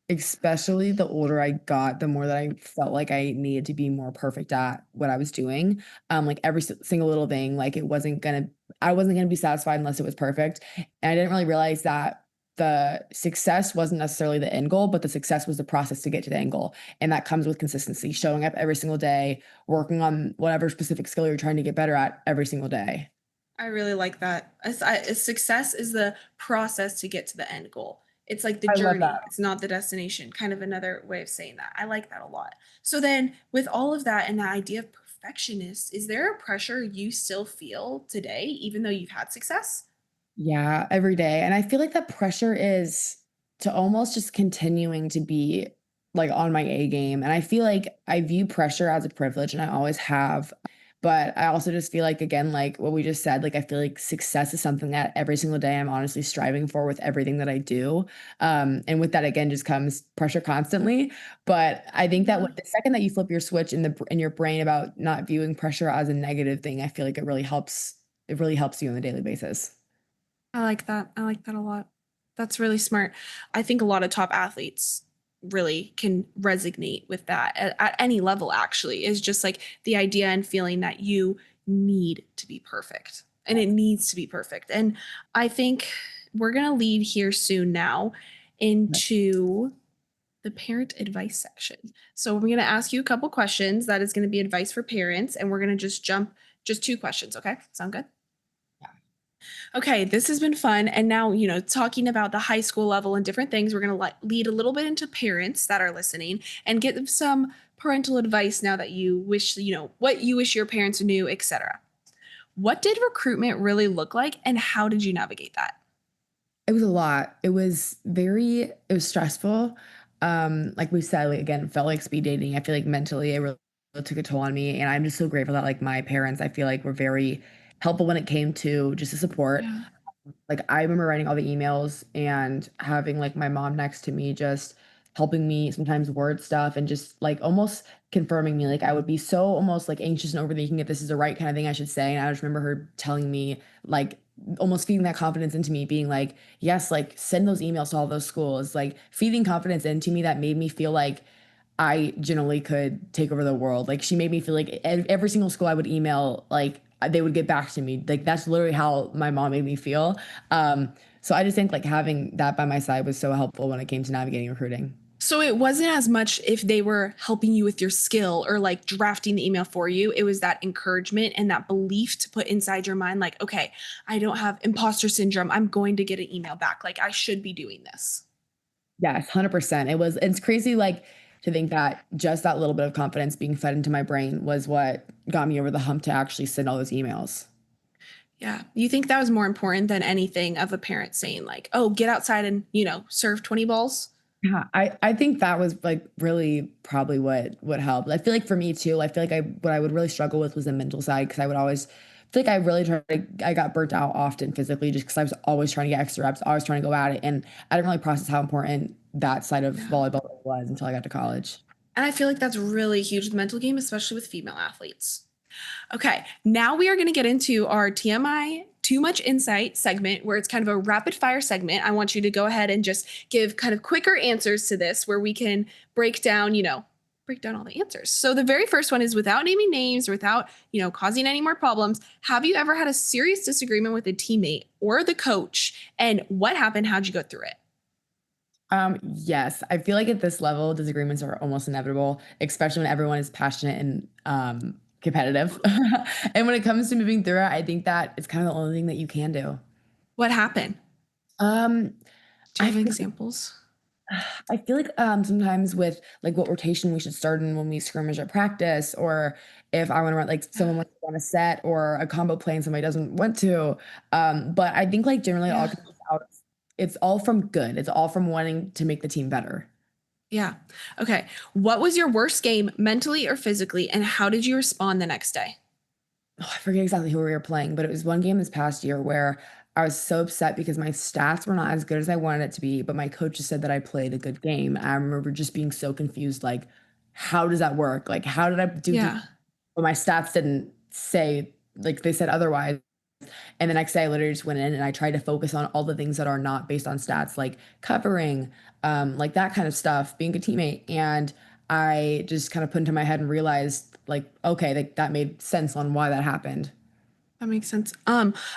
Especially the older I got, the more that I felt like I needed to be more perfect at what I was doing. Like every single little thing, like I wasn't gonna be satisfied unless it was perfect. And I didn't really realize that the success wasn't necessarily the end goal, but the success was the process to get to the end goal. And that comes with consistency, showing up every single day, working on whatever specific skill you're trying to get better at every single day. I really like that. Success is the process to get to the end goal. It's like the I love journey, that. it's not the destination. Kind of another way of saying that. I like that a lot. So then, with all of that and the idea of perfectionist, is there a pressure you still feel today, even though you've had success? Yeah, every day. And I feel like that pressure is to almost just continuing to be like on my A game. And I feel like I view pressure as a privilege and I always have. But I also just feel like, again, like what we just said, like I feel like success is something that every single day I'm honestly striving for with everything that I do. And with that, again, just comes pressure constantly. But I think that Yeah. when the second that you flip your switch in your brain about not viewing pressure as a negative thing, I feel like it really helps. It really helps you on a daily basis. I like that. I like that a lot. That's really smart. I think a lot of top athletes really can resonate with that at any level, actually, is just like the idea and feeling that you need to be perfect and it needs to be perfect. And I think we're going to lead here soon now into the parent advice section. So we're going to ask you a couple questions. That is going to be advice for parents. And we're going to just jump just two questions. Okay. Sound good? Okay, this has been fun. And now, talking about the high school level and different things, we're going to lead a little bit into parents that are listening and get them some parental advice now that you wish, what you wish your parents knew, etc. What did recruitment really look like and how did you navigate that? It was a lot. It was stressful. Like we said, like again, it felt like speed dating. I feel like mentally it really took a toll on me. And I'm just so grateful that like my parents, I feel like were very helpful when it came to just the support. Yeah. Like I remember writing all the emails and having like my mom next to me just helping me sometimes word stuff and just like almost confirming me. Like I would be so almost like anxious and overthinking if this is the right kind of thing I should say. And I just remember her telling me like almost feeding that confidence into me, being like, yes, like send those emails to all those schools, like feeding confidence into me that made me feel like I generally could take over the world. Like she made me feel like every single school I would email, like they would get back to me. Like that's literally how my mom made me feel. So I just think like having that by my side was so helpful when it came to navigating recruiting. So it wasn't as much if they were helping you with your skill or like drafting the email for you. It was that encouragement and that belief to put inside your mind, like, okay, I don't have imposter syndrome. I'm going to get an email back. Like, I should be doing this. Yes, 100%. It's crazy like to think that just that little bit of confidence being fed into my brain was what got me over the hump to actually send all those emails. Yeah. You think that was more important than anything of a parent saying, like, oh, get outside and, serve 20 balls? Yeah, I think that was like really probably what helped. I feel like for me too, I feel like what I would really struggle with was the mental side because I would always feel like I got burnt out often physically just because I was always trying to get extra reps, always trying to go at it. And I didn't really process how important that side of Yeah. volleyball was until I got to college. And I feel like that's really huge, the mental game, especially with female athletes. Okay, now we are going to get into our TMI, Too Much Insight segment, where it's kind of a rapid fire segment. I want you to go ahead and just give kind of quicker answers to this, where we can break down, break down all the answers. So the very first one is without naming names, or without, causing any more problems. Have you ever had a serious disagreement with a teammate or the coach? And what happened? How'd you go through it? Yes, I feel like at this level, disagreements are almost inevitable, especially when everyone is passionate and competitive. And when it comes to moving through it, I think that it's kind of the only thing that you can do. What happened? Um, Do you I have feel examples? I feel like sometimes with like what rotation we should start in when we scrimmage at practice, or if I want to run like Yeah. someone wants to run a set or a combo play and somebody doesn't want to. But I think like generally all Yeah. comes out, it's all from good. It's all from wanting to make the team better. Yeah. Okay. What was your worst game mentally or physically, and how did you respond the next day? Oh, I forget exactly who we were playing, but it was one game this past year where I was so upset because my stats were not as good as I wanted it to be, but my coach just said that I played a good game. I remember just being so confused, like, how does that work? Like, how did I do? Yeah. But my stats didn't say like they said otherwise. And the next day I literally just went in and I tried to focus on all the things that are not based on stats, like covering, like that kind of stuff, being a teammate. And I just kind of put into my head and realized like, okay, that made sense on why that happened. That makes sense.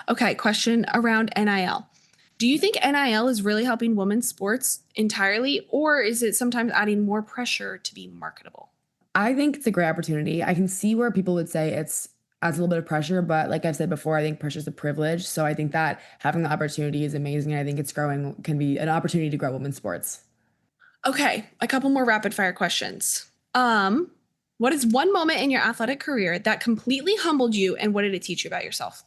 Okay, question around NIL. Do you think NIL is really helping women's sports entirely, or is it sometimes adding more pressure to be marketable? I think it's a great opportunity. I can see where people would say it's adds a little bit of pressure, but like I've said before, I think pressure is a privilege. So I think that having the opportunity is amazing. And I think it's growing can be an opportunity to grow women's sports. Okay, a couple more rapid fire questions. What is one moment in your athletic career that completely humbled you, and what did it teach you about yourself?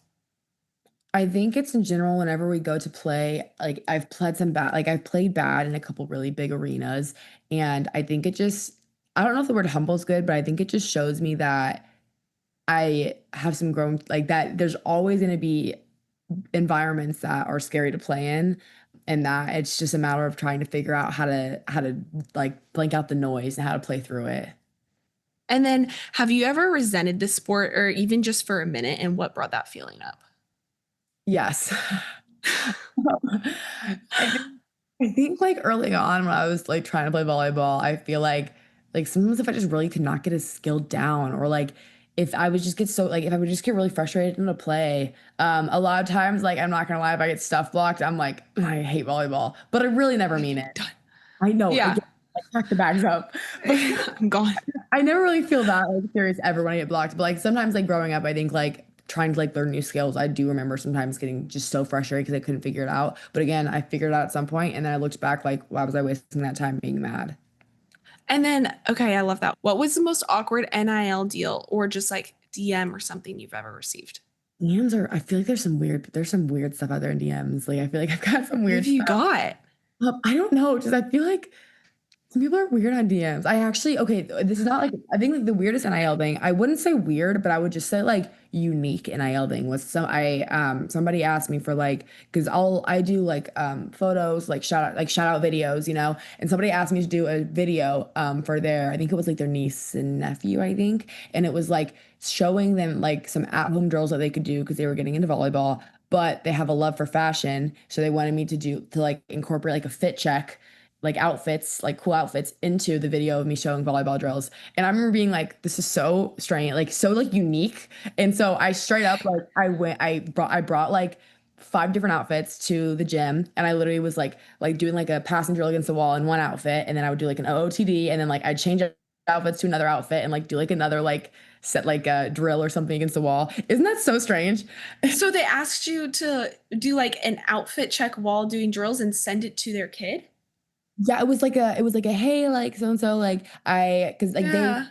I think it's in general whenever we go to play, like I've played bad in a couple really big arenas. And I think it just, I don't know if the word humble is good, but I think it just shows me that I have some grown, like that there's always going to be environments that are scary to play in. And that it's just a matter of trying to figure out how to like blank out the noise and how to play through it. And then, have you ever resented the sport, or even just for a minute, and what brought that feeling up? Yes. I think I think like early on when I was like trying to play volleyball, I feel like sometimes if I just really could not get a skill down or like if I would just get so like if I would just get really frustrated in a play, a lot of times like I'm not gonna lie, if I get stuff blocked, I'm like I hate volleyball, but I really never mean it. Done. I know Yeah, again, like pack the bags up, but I'm gone. I never really feel that like serious ever when I get blocked. But like sometimes like growing up, I think like trying to like learn new skills, I do remember sometimes getting just so frustrated because I couldn't figure it out. But again, I figured it out at some point, and then I looked back like, why was I wasting that time being mad? And then, okay, I love that. What was the most awkward NIL deal, or just like DM or something you've ever received? DMs are. I feel like there's some weird stuff out there in DMs. Like I feel like I've got some What have weird you stuff. got? I don't know. Just I feel like some people are weird on DMs. I actually, okay, this is not like, I think like the weirdest NIL thing, I wouldn't say weird, but I would just say like unique NIL thing was somebody asked me for like, cause I do like, photos, like shout out videos, and somebody asked me to do a video, for I think it was like their niece and nephew, I think. And it was like showing them like some at home drills that they could do cause they were getting into volleyball, but they have a love for fashion. So they wanted me to like incorporate like a fit check like outfits, like cool outfits into the video of me showing volleyball drills. And I remember being like, this is so strange, like so like unique. And so I straight up like I brought like five different outfits to the gym and I literally was like doing like a passing drill against the wall in one outfit and then I would do like an OOTD and then like I'd change outfits to another outfit and like do like another like set like a drill or something against the wall. Isn't that so strange? So they asked you to do like an outfit check while doing drills and send it to their kid? Yeah, it was like a hey, like so and so, like because like Yeah.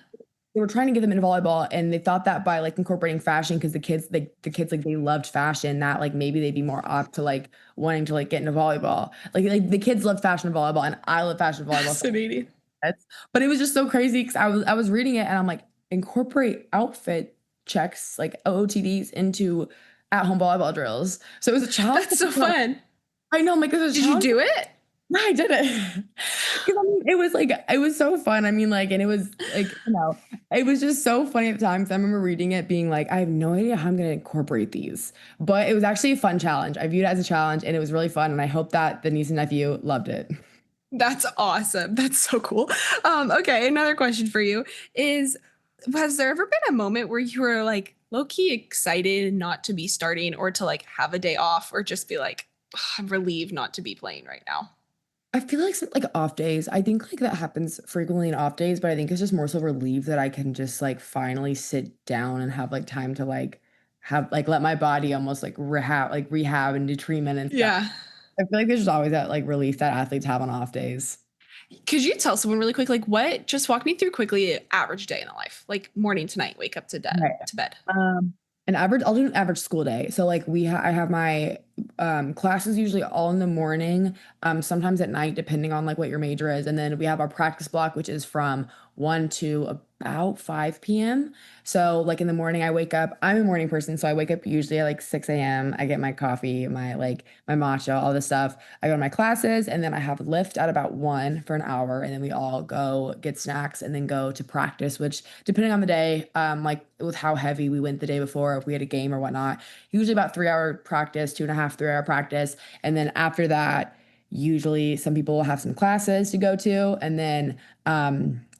they were trying to get them into volleyball, and they thought that by like incorporating fashion, because the kids like they loved fashion, that like maybe they'd be more apt to like wanting to like get into volleyball. Like the kids love fashion and volleyball, and I love fashion and volleyball. So Fascinating. but it was just so crazy because I was reading it, and I'm like incorporate outfit checks like OOTDs into at home volleyball drills. So it was a challenge. That's so fun. I know, I'm like, this is a Did you challenge. do it? No, I did it. Because I mean, it was like it was so fun. I mean, like, and it was like, it was just so funny at the time. Because I remember reading it, being like, I have no idea how I'm going to incorporate these. But it was actually a fun challenge. I viewed it as a challenge, and it was really fun. And I hope that the niece and nephew loved it. That's awesome. That's so cool. Okay, another question for you is, has there ever been a moment where you were like low key excited not to be starting, or to like have a day off, or just be like, "Ugh, I'm relieved not to be playing right now"? I feel like like off days. I think like that happens frequently in off days, but I think it's just more so relieved that I can just like finally sit down and have like time to like have like let my body almost like rehab and do treatment and stuff. Yeah. I feel like there's just always that like relief that athletes have on off days. Could you tell someone really quick, like what? Just walk me through quickly average day in the life, like morning to night, wake up to Right. bed. An average, I'll do an average school day. So like I have my classes usually all in the morning, sometimes at night, depending on like what your major is. And then we have our practice block, which is from 1 to about 5 p.m. So like in the morning, I wake up. I'm a morning person, so I wake up usually at like 6 a.m. I get my coffee, my matcha, all this stuff. I go to my classes, and then I have lift at about 1 for an hour, and then we all go get snacks and then go to practice, which depending on the day, like with how heavy we went the day before, if we had a game or whatnot, usually about 3 hour practice, 2.5, 3 hour practice. And then after that, usually some people will have some classes to go to. And then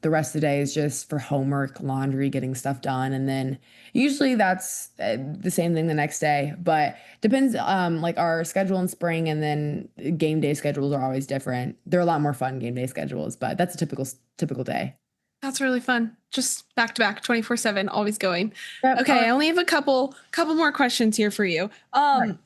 the rest of the day is just for homework, laundry, getting stuff done. And then usually that's the same thing the next day. But depends, like our schedule in spring and then game day schedules are always different. They're a lot more fun game day schedules, but that's a typical day. That's really fun. Just back to back, 24/7, always going. Yep. Okay, I only have a couple more questions here for you. Right.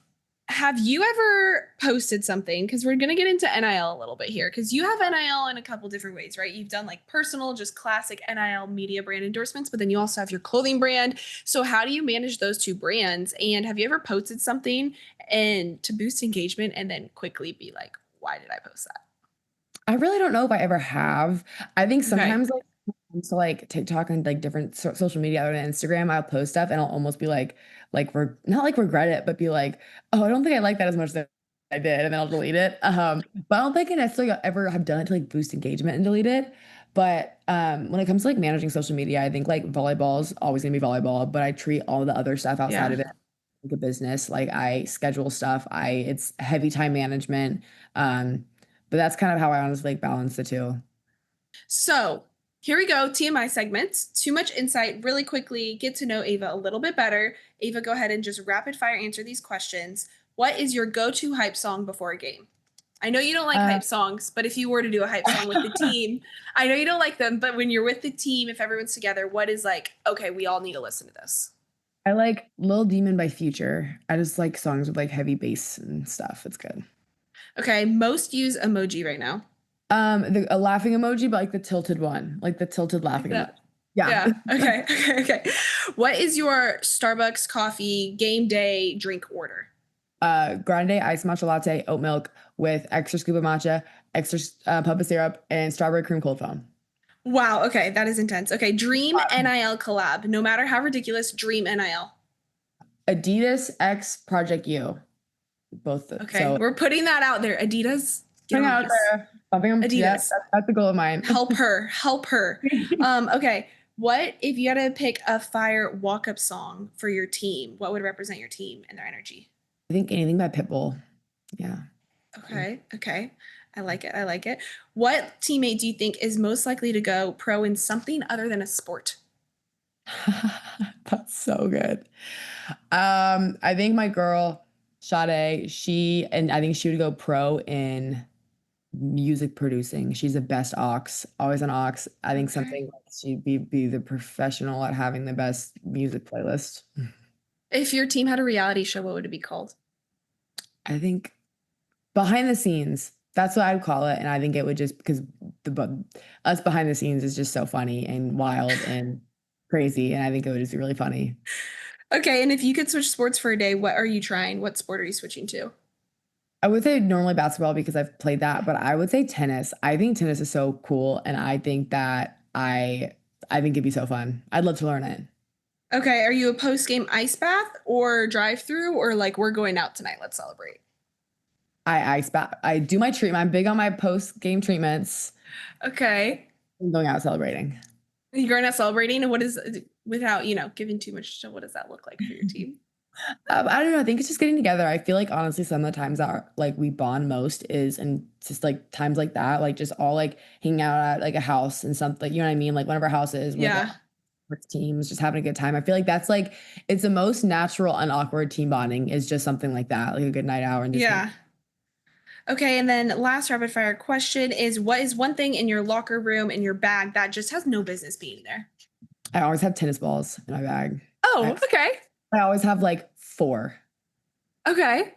Have you ever posted something? Because we're gonna get into NIL a little bit here. Because you have NIL in a couple different ways, right? You've done like personal, just classic NIL media brand endorsements, but then you also have your clothing brand. So how do you manage those two brands? And have you ever posted something and to boost engagement and then quickly be like, why did I post that? I really don't know if I ever have. I think Okay. sometimes like when it comes to like TikTok and like different social media other than Instagram, I'll post stuff and I'll almost be not like regret it, but be like, oh, I don't think I like that as much as I did, and then I'll delete it. But I don't think I necessarily ever have done it to like boost engagement and delete it. But when it comes to like managing social media, I think like volleyball is always gonna be volleyball, but I treat all the other stuff outside of Yeah. it like a business. Like I schedule stuff. It's heavy time management. Um, but that's kind of how I honestly like balance the two. So here we go. TMI segments. Too much insight. Really quickly, get to know Ava a little bit better. Ava, go ahead and just rapid fire answer these questions. What is your go-to hype song before a game? I know you don't like Uh, hype songs, but if you were to do a hype song with the team, I know you don't like them, but when you're with the team, if everyone's together, what is like, okay, we all need to listen to this? I like Lil Demon by Future. I just like songs with like heavy bass and stuff. It's good. Okay, most used emoji right now. A laughing emoji, but like the tilted one, like the tilted Like laughing emoji. that. Yeah. Yeah. Okay. Okay. What is your Starbucks coffee game day drink order? Grande iced matcha latte, oat milk with extra scoop of matcha, extra pump of syrup, and strawberry cream cold foam. Wow. Okay. That is intense. Okay. Dream NIL collab. No matter how ridiculous, dream NIL. Adidas X Project U. Both. Okay. So We're putting that out there. Adidas. Get putting on out this. there, bumping them. Adidas. Yeah, that's the goal of mine. Help her. Help her. Okay. What if you had to pick a fire walk-up song for your team? What would represent your team and their energy? I think anything by Pitbull. Yeah. Okay. Okay. I like it. I like it. What teammate do you think is most likely to go pro in something other than a sport? That's so good. I think my girl, Sade, I think she would go pro in music producing. She's the best aux, always on aux. I think Okay. something like she'd be the professional at having the best music playlist. If your team had a reality show, what would it be called? I think behind the scenes, that's what I would call it. And I think it would just because us behind the scenes is just so funny and wild and crazy. And I think it would just be really funny. Okay, and if you could switch sports for a day, what are you trying? What sport are you switching to? I would say normally basketball because I've played that, but I would say tennis. I think tennis is so cool, and I think that I think it'd be so fun. I'd love to learn it. Okay, are you a post-game ice bath or drive-through or like we're going out tonight, let's celebrate? I do my treatment. I'm big on my post game treatments. Okay. I'm going out celebrating. You're going out celebrating, and what is without, giving too much to what does that look like for your team? I don't know. I think it's just getting together. I feel like honestly, some of the times that like we bond most is and just like times like that, like just all like hanging out at like a house and something. You know what I mean? Like one of our houses with Yeah. our teams, just having a good time. I feel like that's like it's the most natural and awkward team bonding is just something like that, like a good night out and just Yeah. Okay, and then last rapid fire question is what is one thing in your locker room in your bag that just has no business being there? I always have tennis balls in my bag. Oh, okay. I always have like 4 Okay.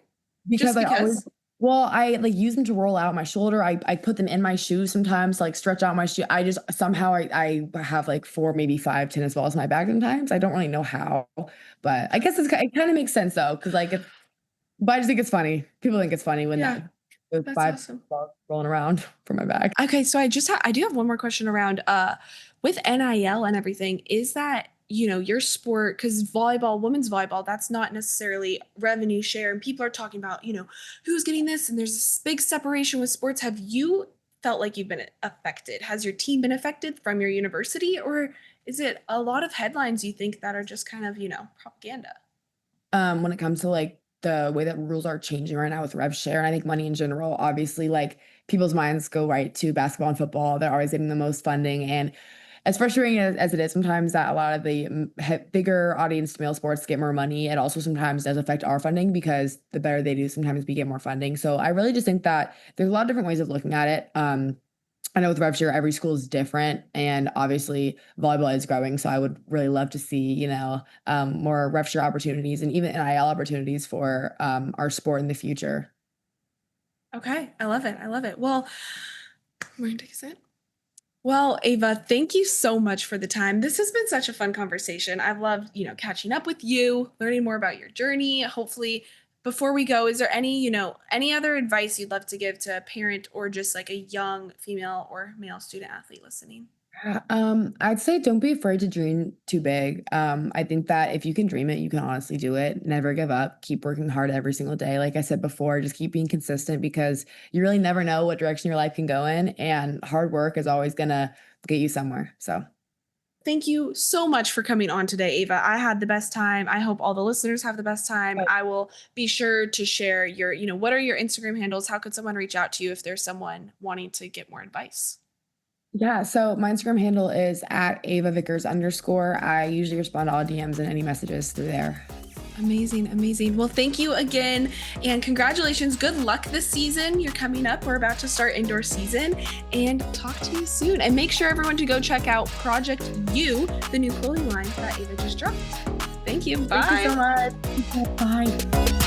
because Just I because? always well, I like use them to roll out my shoulder. I put them in my shoes sometimes, to, like stretch out my shoe. I just somehow I have like 4, maybe 5 tennis balls in my bag sometimes. I don't really know how, but I guess it kind of makes sense though, because like it's But I just think it's funny. People think it's funny when Yeah, with that's 5 awesome. balls rolling around from my back. Okay, so I do have one more question around with NIL and everything. Is that, your sport, because volleyball, women's volleyball, that's not necessarily revenue share, and people are talking about, who's getting this, and there's this big separation with sports. Have you felt like you've been affected? Has your team been affected from your university, or is it a lot of headlines you think that are just kind of, propaganda? When it comes to like the way that rules are changing right now with rev share, and I think money in general, obviously, like people's minds go right to basketball and football. They're always getting the most funding, and as frustrating as it is sometimes that a lot of the bigger audience male sports get more money, it also sometimes does affect our funding because the better they do, sometimes we get more funding. So I really just think that there's a lot of different ways of looking at it. I know with rev share, every school is different, and obviously volleyball is growing. So I would really love to see, more rev share opportunities and even NIL opportunities for our sport in the future. Okay, I love it. I love it. Well, we're gonna take a sip. Well, Ava, thank you so much for the time. This has been such a fun conversation. I've loved, catching up with you, learning more about your journey. Hopefully, before we go, is there any other advice you'd love to give to a parent or just like a young female or male student athlete listening? I'd say don't be afraid to dream too big. I think that if you can dream it, you can honestly do it. Never give up. Keep working hard every single day. Like I said before, just keep being consistent because you really never know what direction your life can go in, and hard work is always gonna get you somewhere. So. Thank you so much for coming on today, Ava. I had the best time. I hope all the listeners have the best time. I will be sure to share what are your Instagram handles? How could someone reach out to you if there's someone wanting to get more advice? Yeah, so my Instagram handle is at Ava Vickers _. I usually respond to all DMs and any messages through there. Amazing, amazing. Well, thank you again, and congratulations. Good luck this season. You're coming up. We're about to start indoor season, and talk to you soon. And make sure everyone to go check out Project U, the new clothing line that Ava just dropped. Thank you. Bye. Thank you so much. Bye.